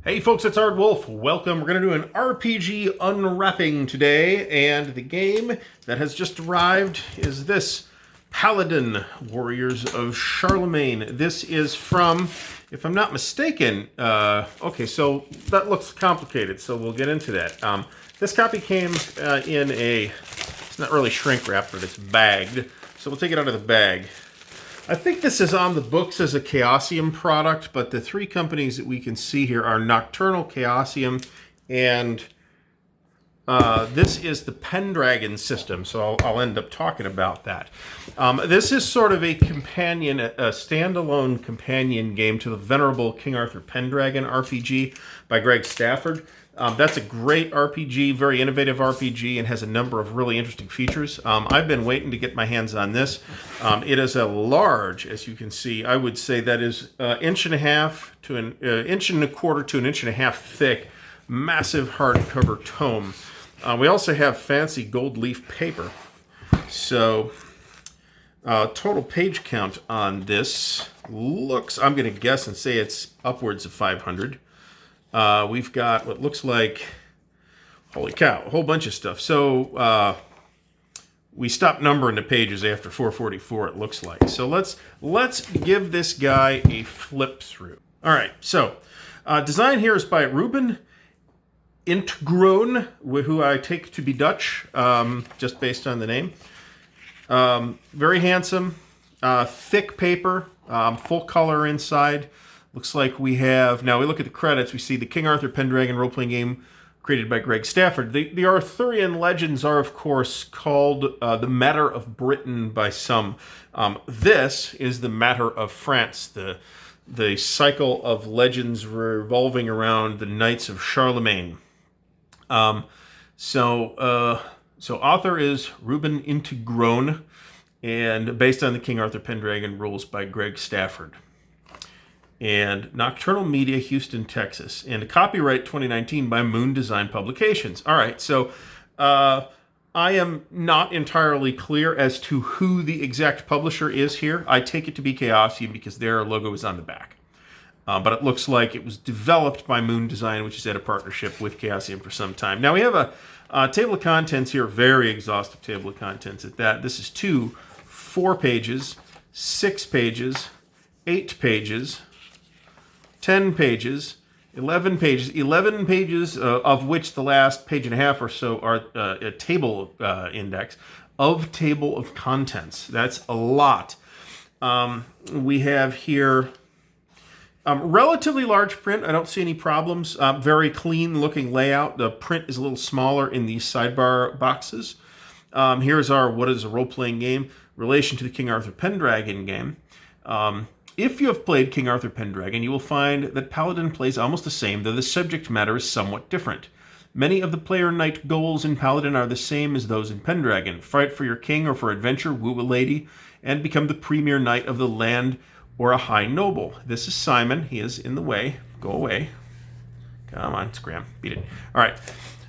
Hey folks, it's Ardwulf. Welcome. We're going to do an RPG unwrapping today, and the game that has just arrived is this, Paladin, Warriors of Charlemagne. This is from, if I'm not mistaken, okay, so that looks complicated, so we'll get into that. This copy came in a, it's not really shrink wrap, but it's bagged, so we'll take it out of the bag. I think this is on the books as a Chaosium product, but the three companies that we can see here are Nocturnal, Chaosium, and this is the Pendragon system, so I'll end up talking about that. This is sort of a companion, a standalone companion game to the venerable King Arthur Pendragon RPG by Greg Stafford. That's a great RPG, very innovative RPG, and has a number of really interesting features. I've been waiting to get my hands on this. It is a large, as you can see, I would say that is inch and a half to an inch and a quarter to an inch and a half thick, massive hardcover tome. We also have fancy gold leaf paper. So, total page count on this looks, I'm going to guess and say it's upwards of 500. We've got what looks like, holy cow, a whole bunch of stuff. So we stopped numbering the pages after 444, it looks like. So let's give this guy a flip through. All right, so design here is by Ruben Intgroen, who I take to be Dutch, just based on the name. Very handsome, thick paper, full color inside. Looks like we have, now we look at the credits, we see the King Arthur Pendragon role-playing game created by Greg Stafford. The Arthurian legends are, of course, called the Matter of Britain by some. This is the Matter of France, the cycle of legends revolving around the Knights of Charlemagne. So author is Ruben Intgroen, and based on the King Arthur Pendragon rules by Greg Stafford. And Nocturnal Media, Houston, Texas. And copyright 2019 by Moon Design Publications. All right, so I am not entirely clear as to who the exact publisher is here. I take it to be Chaosium because their logo is on the back. But it looks like it was developed by Moon Design, which has had a partnership with Chaosium for some time. Now we have a table of contents here, very exhaustive table of contents at that. This is 2, 4 pages, 6 pages, 8 pages, 10 pages, 11 pages, of which the last page and a half or so are a table index of table of contents. That's a lot. We have here relatively large print. I don't see any problems. Very clean looking layout. The print is a little smaller in these sidebar boxes. Here's our what is a role-playing game relation to the King Arthur Pendragon game. If you have played King Arthur Pendragon, you will find that Paladin plays almost the same, though the subject matter is somewhat different. Many of the player knight goals in Paladin are the same as those in Pendragon. Fight for your king or for adventure, woo a lady, and become the premier knight of the land or a high noble. This is Simon. He is in the way. Go away. Come on, Scram. Beat it. All right.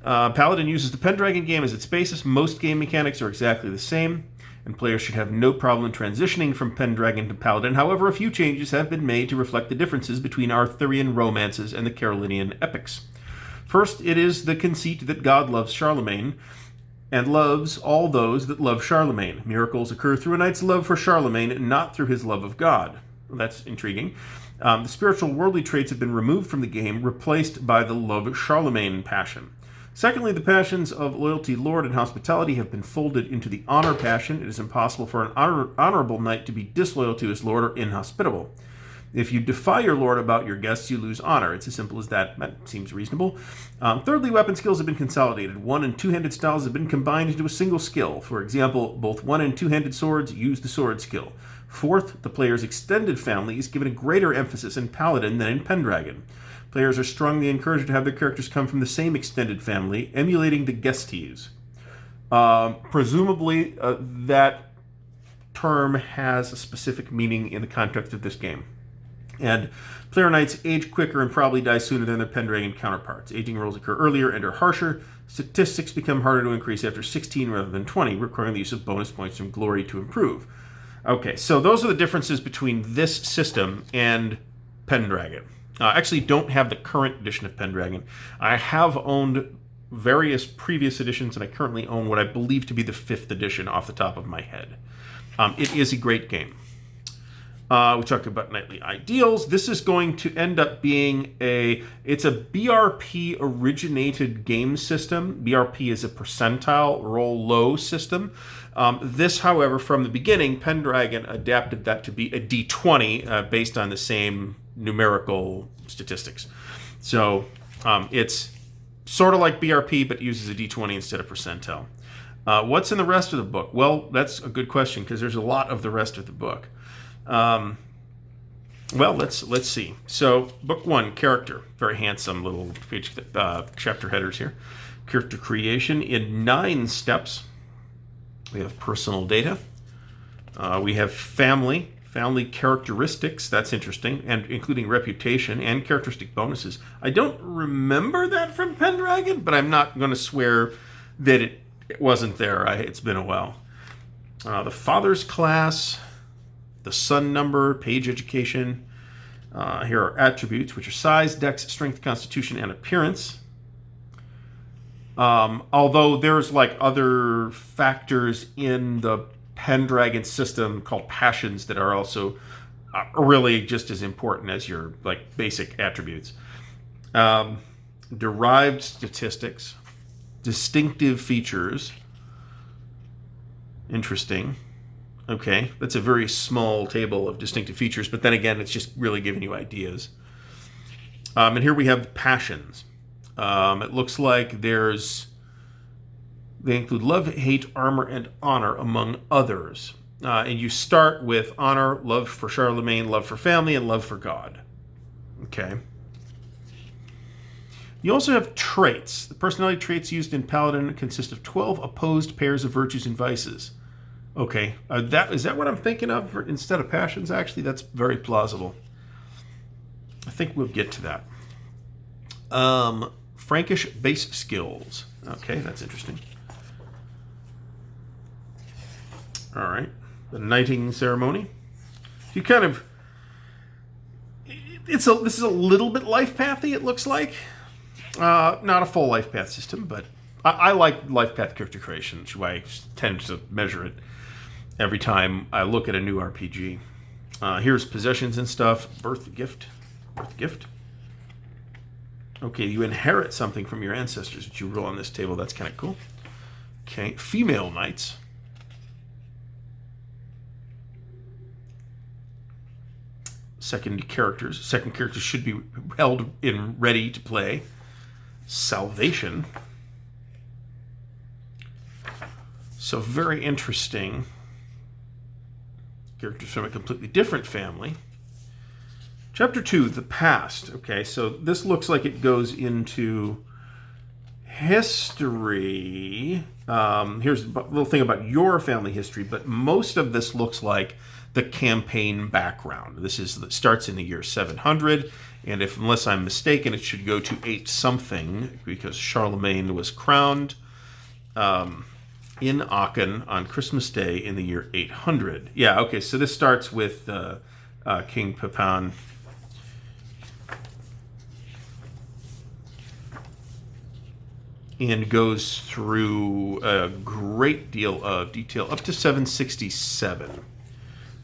Paladin uses the Pendragon game as its basis. Most game mechanics are exactly the same, and players should have no problem transitioning from Pendragon to Paladin. However, a few changes have been made to reflect the differences between Arthurian romances and the Carolinian epics. First, it is the conceit that God loves Charlemagne and loves all those that love Charlemagne. Miracles occur through a knight's love for Charlemagne, not through his love of God. Well, that's intriguing. The spiritual worldly traits have been removed from the game, replaced by the love Charlemagne passion. Secondly, the passions of loyalty, lord, and hospitality have been folded into the honor passion. It is impossible for an honorable knight to be disloyal to his lord or inhospitable. If you defy your lord about your guests, you lose honor. It's as simple as that. That seems reasonable. Thirdly, weapon skills have been consolidated. One- and two-handed styles have been combined into a single skill. For example, both one- and two-handed swords use the sword skill. Fourth, the player's extended family is given a greater emphasis in Paladin than in Pendragon. Players are strongly encouraged to have their characters come from the same extended family, emulating the guesties. Presumably, that term has a specific meaning in the context of this game. And player knights age quicker and probably die sooner than their Pendragon counterparts. Aging rolls occur earlier and are harsher. Statistics become harder to increase after 16 rather than 20, requiring the use of bonus points from glory to improve. Okay, so those are the differences between this system and Pendragon. Actually, don't have the current edition of Pendragon. I have owned various previous editions, and I currently own what I believe to be the 5th edition off the top of my head. It is a great game. We talked about Knightly Ideals. This is going to end up being it's a BRP originated game system. BRP is a percentile roll low system. This, however, from the beginning, Pendragon adapted that to be a D20 based on the same numerical statistics. So it's sort of like BRP, but uses a D20 instead of percentile. What's in the rest of the book? Well, that's a good question because there's a lot of the rest of the book. Well, let's see. So, book 1, character. Very handsome little chapter headers here. Character creation in 9 steps. We have personal data. We have family characteristics. That's interesting, and including reputation and characteristic bonuses. I don't remember that from Pendragon, but I'm not going to swear that it wasn't there. It's been a while. The father's class. The son number, page education. Here are attributes, which are size, dex, strength, constitution, and appearance. Although there's like other factors in the Pendragon system called passions that are also really just as important as your like basic attributes. Derived statistics, distinctive features. Interesting. Okay, that's a very small table of distinctive features, but then again, it's just really giving you ideas. And here we have passions. It looks like they include love, hate, armor, and honor, among others. And you start with honor, love for Charlemagne, love for family, and love for God. Okay. You also have traits. The personality traits used in Paladin consist of 12 opposed pairs of virtues and vices. Okay, is that what I'm thinking of instead of passions? Actually, that's very plausible. I think we'll get to that. Frankish base skills. Okay, that's interesting. All right, the knighting ceremony. You kind of, this is a little bit life pathy. It looks like, not a full life path system, but I like life path character creation, which is why I tend to measure it every time I look at a new RPG. Here's possessions and stuff. Birth gift. Okay, you inherit something from your ancestors, which you roll on this table. That's kind of cool. Okay, female knights. Second characters should be held in ready to play. Salvation. So very interesting. Characters from a completely different family. Chapter 2, the past. Okay, so this looks like it goes into history. Here's a little thing about your family history, but most of this looks like the campaign background. It starts in the year 700, and unless I'm mistaken, it should go to 8 something because Charlemagne was crowned in Aachen on Christmas Day in the year 800. Yeah, okay, so this starts with King Pepin. And goes through a great deal of detail up to 767.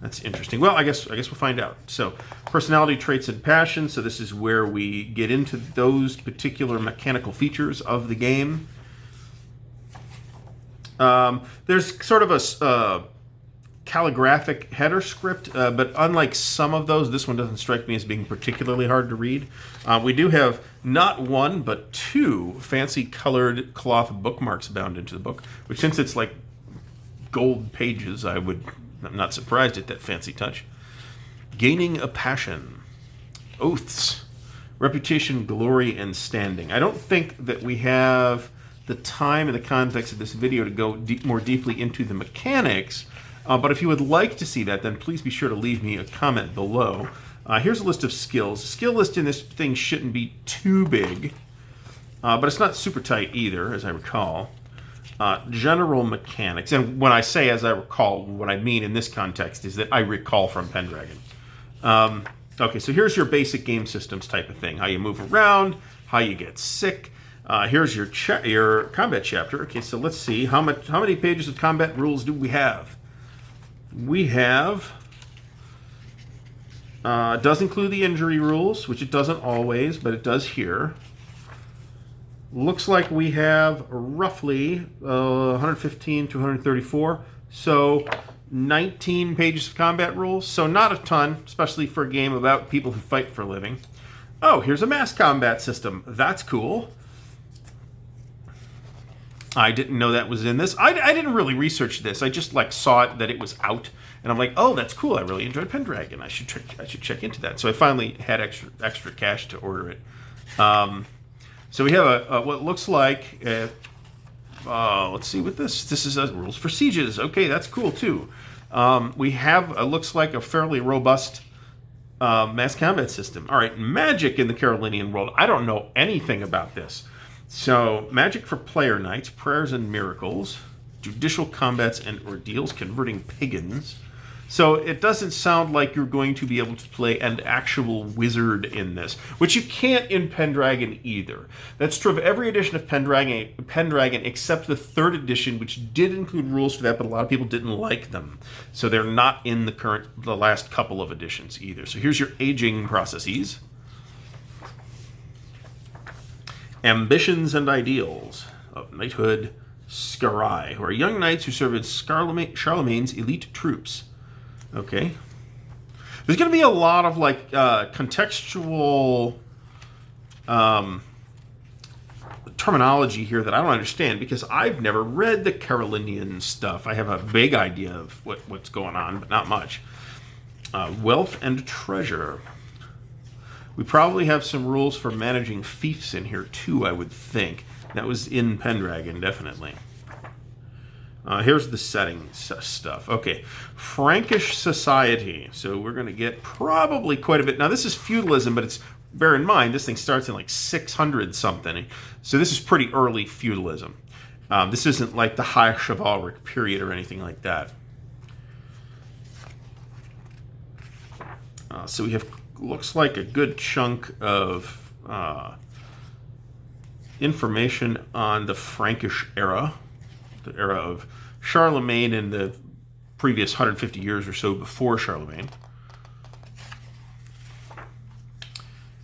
That's interesting. Well, I guess we'll find out. So, personality traits and passions. So this is where we get into those particular mechanical features of the game. There's sort of a calligraphic header script, but unlike some of those, this one doesn't strike me as being particularly hard to read. We do have not one, but 2 fancy colored cloth bookmarks bound into the book, which since it's like gold pages, I'm not surprised at that fancy touch. Gaining a passion. Oaths. Reputation, glory, and standing. I don't think that we have the time in the context of this video to go more deeply into the mechanics, but if you would like to see that, then please be sure to leave me a comment below. Here's a list of skills. The skill list in this thing shouldn't be too big, but it's not super tight either, as I recall. General mechanics, and when I say as I recall, what I mean in this context is that I recall from Pendragon. Okay, so here's your basic game systems type of thing. How you move around, how you get sick. Here's your combat chapter. Okay, so let's see. How many pages of combat rules do we have? We have... it does include the injury rules, which it doesn't always, but it does here. Looks like we have roughly 115 to 134. So 19 pages of combat rules. So not a ton, especially for a game about people who fight for a living. Oh, here's a mass combat system. That's cool. I didn't know that was in this. I didn't really research this. I just saw it that it was out, and I'm like, oh, that's cool. I really enjoyed Pendragon. I should check into that. So I finally had extra cash to order it. So we have what looks like. Let's see what this is. Rules for sieges. Okay, that's cool too. We have looks like a fairly robust mass combat system. All right, magic in the Carolingian world. I don't know anything about this. So, magic for player knights, prayers and miracles, judicial combats and ordeals, converting pagans. So, it doesn't sound like you're going to be able to play an actual wizard in this, which you can't in Pendragon either. That's true of every edition of Pendragon except the 3rd edition, which did include rules for that, but a lot of people didn't like them. So, they're not in the last couple of editions either. So, here's your aging processes. Ambitions and ideals of knighthood Scarai, who are young knights who serve as Charlemagne's elite troops. Okay. There's going to be a lot of contextual terminology here that I don't understand because I've never read the Carolingian stuff. I have a vague idea of what's going on, but not much. Wealth and treasure. We probably have some rules for managing fiefs in here too, I would think. That was in Pendragon, definitely. Here's the settings stuff. Okay, Frankish society. So we're going to get probably quite a bit. Now this is feudalism, but bear in mind, this thing starts in 600 something. So this is pretty early feudalism. This isn't like the high chivalric period or anything like that. So we have... looks like a good chunk of information on the Frankish era, the era of Charlemagne and the previous 150 years or so before Charlemagne.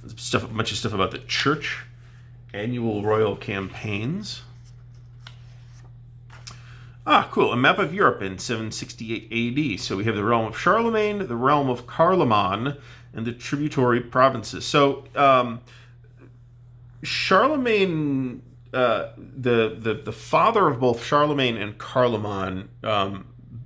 There's a bunch of stuff about the church, annual royal campaigns. Ah, cool. A map of Europe in 768 AD. So we have the realm of Charlemagne, the realm of Carloman, and the tributary provinces. So Charlemagne, the father of both Charlemagne and Carloman,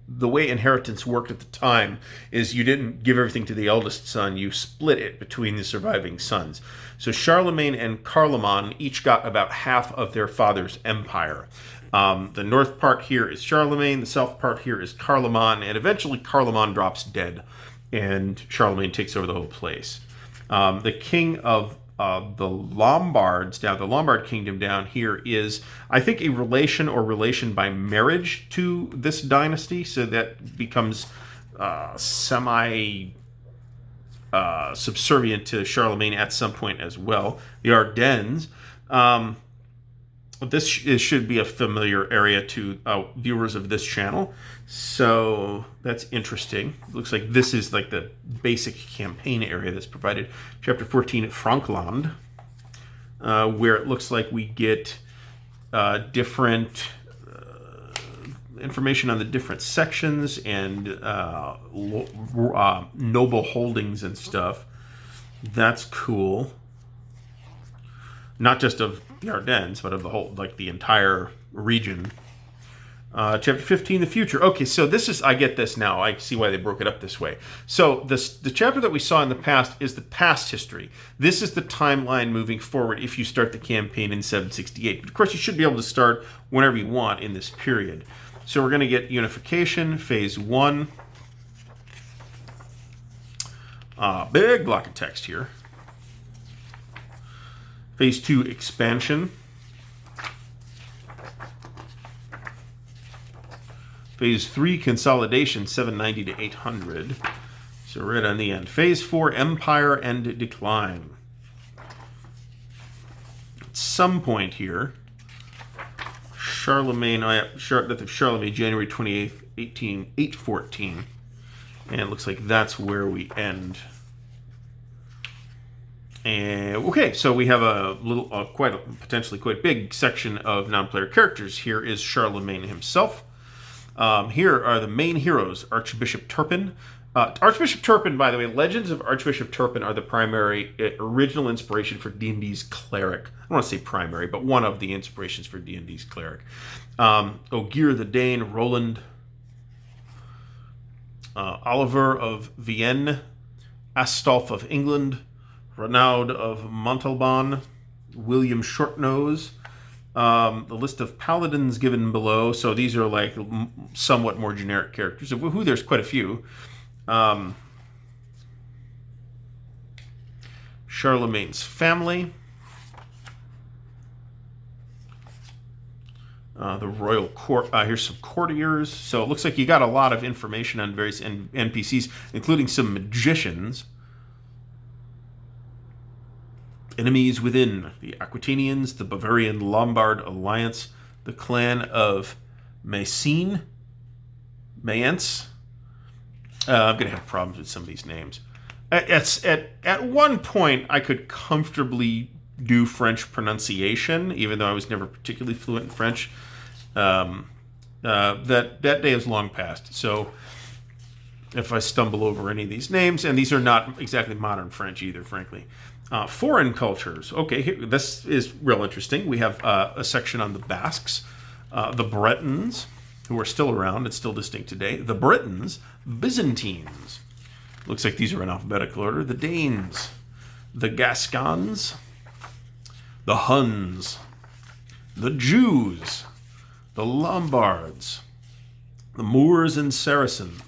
the way inheritance worked at the time is you didn't give everything to the eldest son, you split it between the surviving sons. So Charlemagne and Carloman each got about half of their father's empire. The north part here is Charlemagne, the south part here is Carloman, and eventually Carloman drops dead, and Charlemagne takes over the whole place. The king of the Lombards, the Lombard kingdom down here is, I think, a relation by marriage to this dynasty, so that becomes subservient to Charlemagne at some point as well. The Ardennes. This should be a familiar area to viewers of this channel, so that's interesting. It looks like this is like the basic campaign area that's provided. Chapter 14 at Frankland, where it looks like we get different information on the different sections and noble holdings and stuff. That's cool. Not just of the Ardennes, but of the whole, the entire region. Chapter 15, the future. Okay, so this is, I get this now. I see why they broke it up this way. So the chapter that we saw in the past is the past history. This is the timeline moving forward if you start the campaign in 768. But of course, you should be able to start whenever you want in this period. So we're going to get unification, phase 1. Big block of text here. Phase 2, expansion. Phase 3, consolidation, 790 to 800. So So right on the end. Phase 4, Empire and Decline. At some point here, Charlemagne, death of Charlemagne, January 28th, 814. And it looks like that's where we end. And okay, so we have a little, potentially quite big section of non-player characters. Here is Charlemagne himself. Here are the main heroes: Archbishop Turpin. Archbishop Turpin, by the way, Legends of Archbishop Turpin are the primary original inspiration for D&D's cleric. I don't want to say primary, but one of the inspirations for D&D's cleric. Ogier the Dane, Roland, Oliver of Vienne, Astolph of England, Renaud of Montalban, William Shortnose. The list of paladins given below. So these are like somewhat more generic characters, of who there's quite a few. Charlemagne's family. The royal court. Here's some courtiers. So it looks like you got a lot of information on various NPCs, including some magicians. Enemies within: the Aquitanians, the Bavarian Lombard Alliance, the clan of Mayence. I'm going to have problems with some of these names. At one point, I could comfortably do French pronunciation, even though I was never particularly fluent in French. That day is long past. So if I stumble over any of these names, and these are not exactly modern French either, frankly. Foreign cultures. Okay, this is real interesting. We have a section on the Basques, the Bretons, who are still around and still distinct today, the Britons, Byzantines. Looks like these are in alphabetical order. The Danes, the Gascons, the Huns, the Jews, the Lombards, the Moors and Saracens.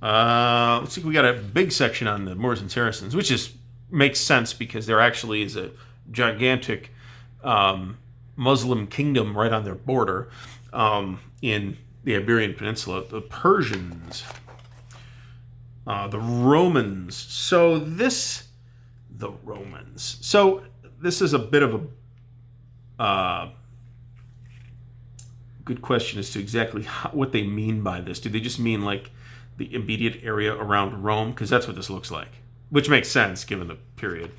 Looks like we got a big section on the Moors and Saracens, which makes sense because there actually is a gigantic Muslim kingdom right on their border in the Iberian Peninsula. The Persians, the Romans. So this is a bit of a good question as to exactly what they mean by this. Do they just mean like the immediate area around Rome? Because that's what this looks like, which makes sense given the period.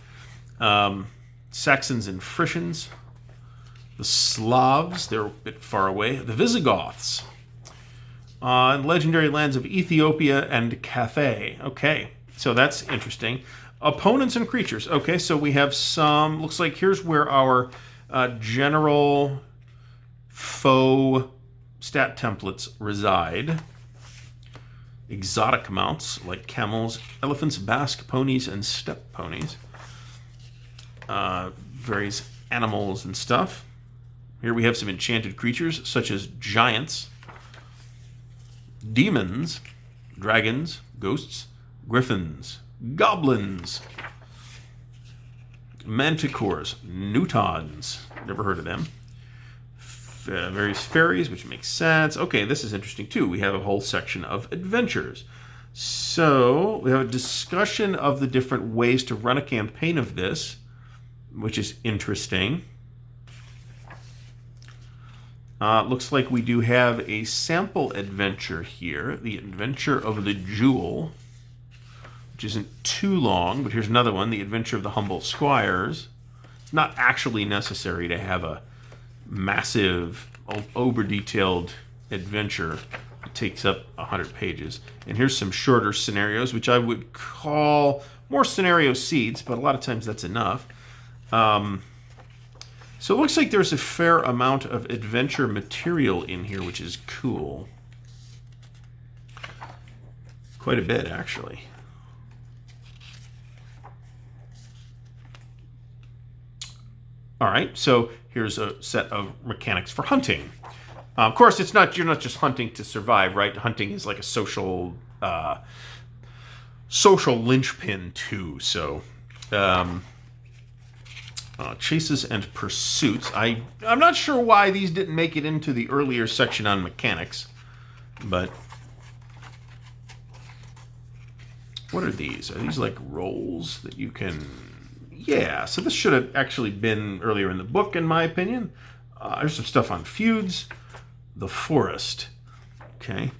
Saxons and Frisians, the Slavs, they're a bit far away, the Visigoths, and legendary lands of Ethiopia and Cathay. Okay, so that's interesting. Opponents and creatures. Okay, so we have some, looks like here's where our general foe stat templates reside. Exotic mounts like camels, elephants, Basque ponies, and steppe ponies. Various animals and stuff. Here we have some enchanted creatures such as giants, demons, dragons, ghosts, griffins, goblins, manticores, newtons. Never heard of them. Various fairies, which makes sense. Okay, this is interesting too. We have a whole section of adventures. So we have a discussion of the different ways to run a campaign of this, which is interesting. Looks like we do have a sample adventure here, the Adventure of the Jewel, which isn't too long, but here's another one, the Adventure of the Humble Squires. It's not actually necessary to have a massive, over-detailed adventure. It takes up 100 pages. And here's some shorter scenarios, which I would call more scenario seeds, but a lot of times that's enough. So it looks like there's a fair amount of adventure material in here, which is cool. Quite a bit, actually. All right, so here's a set of mechanics for hunting. Of course, you're not just hunting to survive, right? Hunting is like a social linchpin too. So, chases and pursuits. I'm not sure why these didn't make it into the earlier section on mechanics, but What are these? Are these like rolls that you can... Yeah, so this should have actually been earlier in the book, in my opinion. There's some stuff on feuds. The Forest. Okay.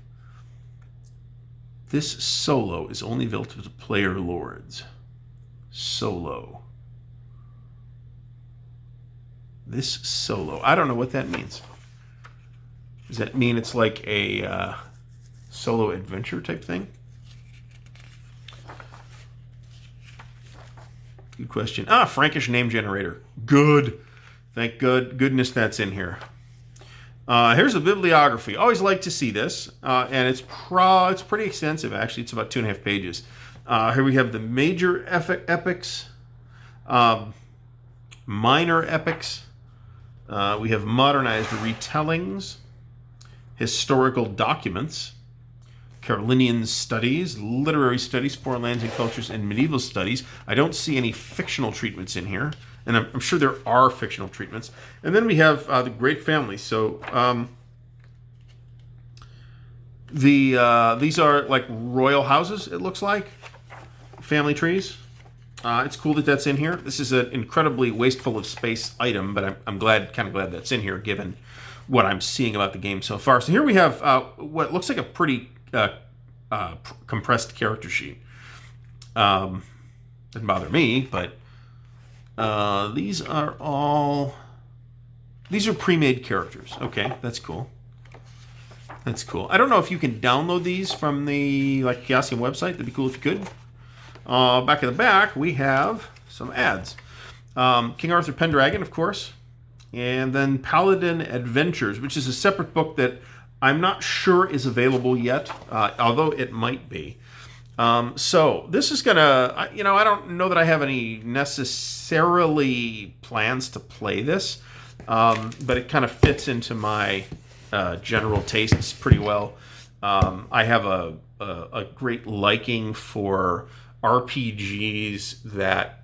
This solo is only available to player lords. Solo. This solo. I don't know what that means. Does that mean it's like a solo adventure type thing? Good question. Frankish name generator. Good. Thank goodness that's in here. Here's a bibliography. Always like to see this, and it's pretty extensive actually. It's about 2.5 pages. Here we have the major epics, minor epics. We have modernized retellings, historical documents, Carolinian studies, literary studies, foreign lands and cultures, and medieval studies. I don't see any fictional treatments in here, and I'm sure there are fictional treatments. And then we have the Great Family. So these are like royal houses, it looks like, family trees. It's cool that that's in here. This is an incredibly wasteful of space item, but I'm kind of glad that's in here, given what I'm seeing about the game so far. So here we have what looks like a pretty compressed character sheet. Doesn't bother me, but these are pre-made characters. Okay, that's cool. That's cool. I don't know if you can download these from the Chaosium website. That'd be cool if you could. Back in the back, we have some ads. King Arthur Pendragon, of course, and then Paladin Adventures, which is a separate book that I'm not sure is available yet, although it might be. So this is gonna, I don't know that I have any necessarily plans to play this, but it kind of fits into my general tastes pretty well. I have a great liking for RPGs that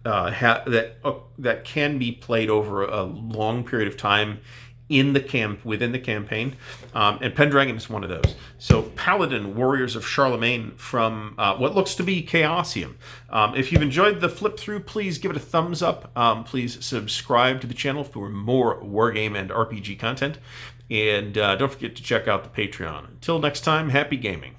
that can be played over a long period of time within the campaign, and Pendragon is one of those. So Paladin, Warriors of Charlemagne from what looks to be Chaosium. If you've enjoyed the flip through, please give it a thumbs up. Please subscribe to the channel for more wargame and RPG content, and don't forget to check out the Patreon. Until next time, happy gaming.